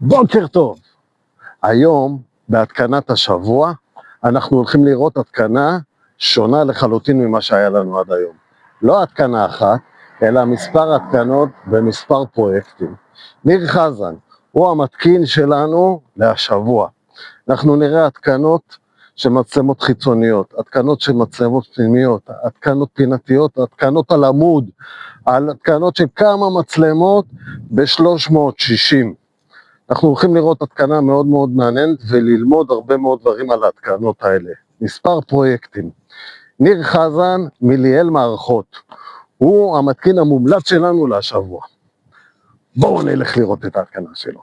בוקר טוב. היום בהתקנת השבוע אנחנו הולכים לראות התקנה שונה לחלוטין ממה שהיה לנו עד היום. לא התקנה אחת, אלא מספר התקנות במספר פרויקטים. ניר חזן הוא המתקין שלנו להשבוע. אנחנו נראה התקנות של מצלמות חיצוניות, התקנות של מצלמות פנימיות, התקנות פינתיות, התקנות על עמוד, על התקנות של כמה מצלמות ב-360. אנחנו הולכים לראות התקנה מאוד מאוד מעניינת וללמוד הרבה מאוד דברים על ההתקנות האלה. מספר פרויקטים. ניר חזן מליאל מערכות, הוא המתקין המומלץ שלנו להשבוע. בואו נלך לראות את ההתקנה שלו.